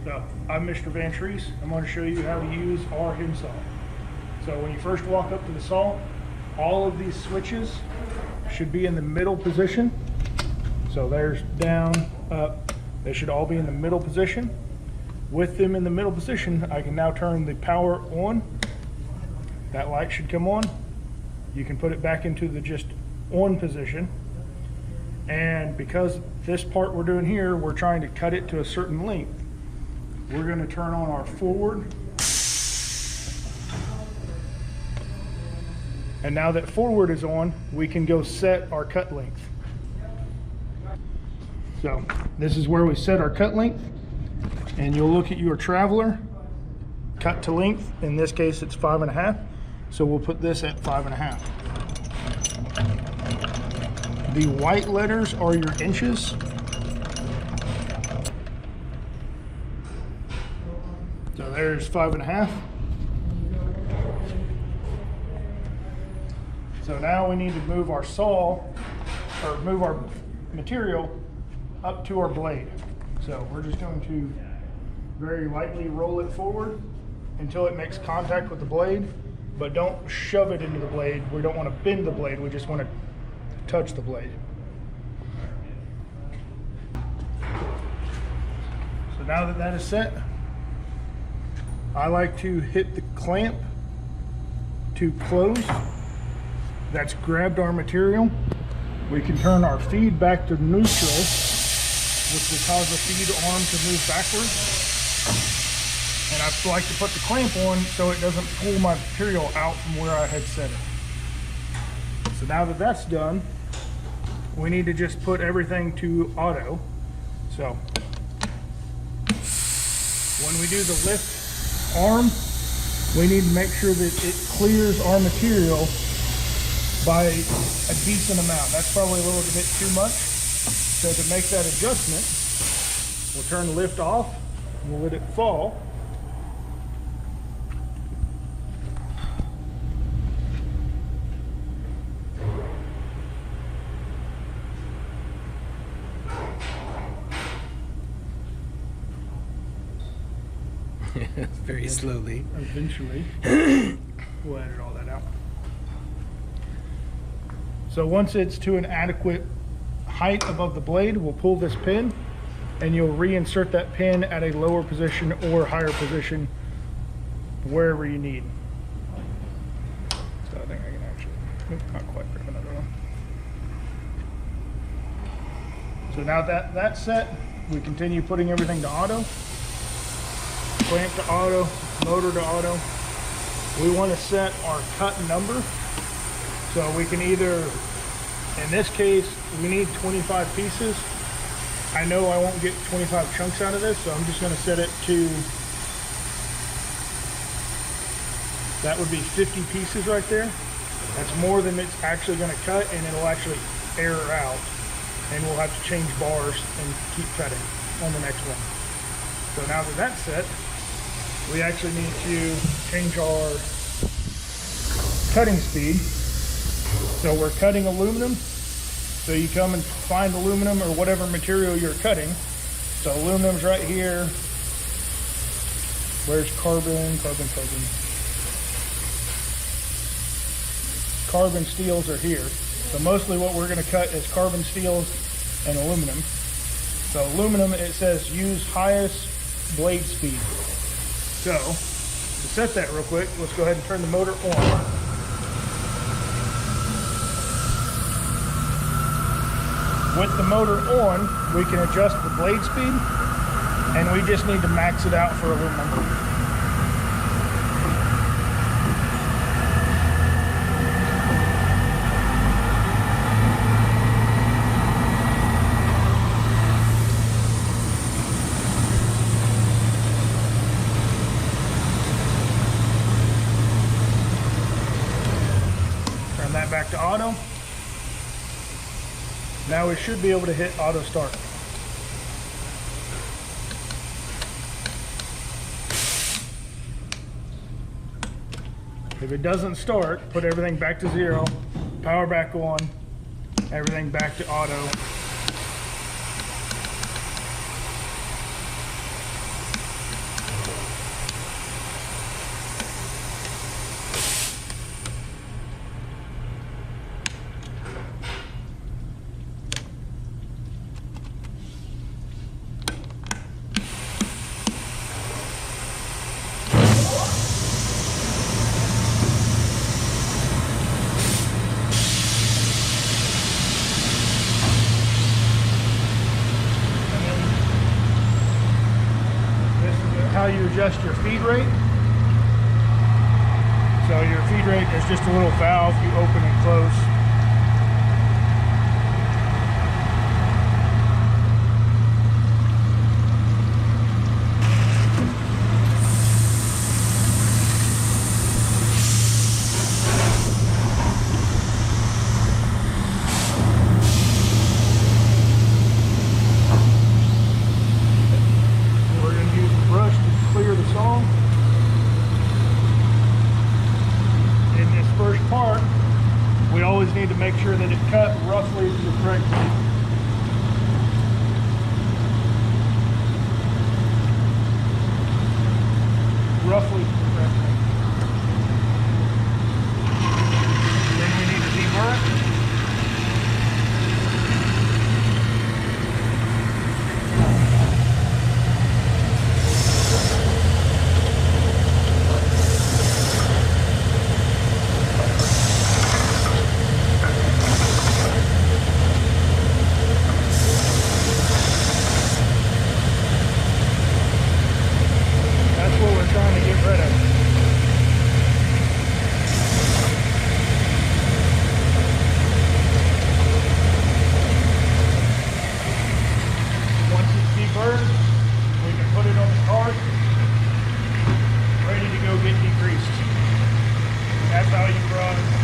So I'm Mr. Vantrease. I'm going to show you how to use our hand saw. So when you first walk up to the saw, all of these switches should be in the middle position. So there's down, up, they should all be in the middle position. With them in the middle position, I can now turn the power on. That light should come on. You can put it back into the just on position. And because this part we're doing here, we're trying to cut it to a certain length, we're going to turn on our forward. And now that forward is on, we can go set our cut length. So this is where we set our cut length, and you'll look at your traveler, cut to length. In this case, it's 5.5. So we'll put this at 5.5. The white letters are your inches. So there's 5.5. So now we need to move our saw, or move our material up to our blade. So we're just going to very lightly roll it forward until it makes contact with the blade, but don't shove it into the blade. We don't want to bend the blade, we just want to touch the blade. So now that that is set, I like to hit the clamp to close. That's grabbed our material. We can turn our feed back to neutral, which will cause the feed arm to move backwards. And I like to put the clamp on so it doesn't pull my material out from where I had set it. So now that that's done, we need to just put everything to auto. So when we do the lift arm, we need to make sure that it clears our material by a decent amount. That's probably a little bit too much. So to make that adjustment, we'll turn the lift off and we'll let it fall. Very slowly. Eventually, we'll edit all that out. So once it's to an adequate height above the blade, we'll pull this pin and you'll reinsert that pin at a lower position or higher position, wherever you need. So I think I can actually, not quite grab another one. So now that that's set, we continue putting everything to auto. Clamp to auto, motor to auto. We want to set our cut number. So we can either, in this case, we need 25 pieces. I know I won't get 25 chunks out of this, so I'm just going to set it to, that would be 50 pieces right there. That's more than it's actually going to cut, and it'll actually error out. And we'll have to change bars and keep cutting on the next one. So now that that's set, we actually need to change our cutting speed. So we're cutting aluminum. So you come and find aluminum or whatever material you're cutting. So aluminum's right here. Where's carbon? Carbon steels are here. So mostly what we're going to cut is carbon steels and aluminum. So aluminum, it says use highest blade speed. So to set that real quick, let's go ahead and turn the motor on. With the motor on, we can adjust the blade speed, and we just need to max it out for aluminum. Turn that back to auto. Now we should be able to hit auto start. If it doesn't start, put everything back to 0, power back on, everything back to auto. how you adjust your feed rate. So your feed rate is just a little valve you open and close. We're going to use the brush to clear the saw. In this first part, we always need to make sure that it cut roughly to the correct length. Roughly to the correct length. Then we need to deburr it. That's what we're trying to get rid of. Once it's deburred, we can put it on the cart, ready to go get degreased. That's how you run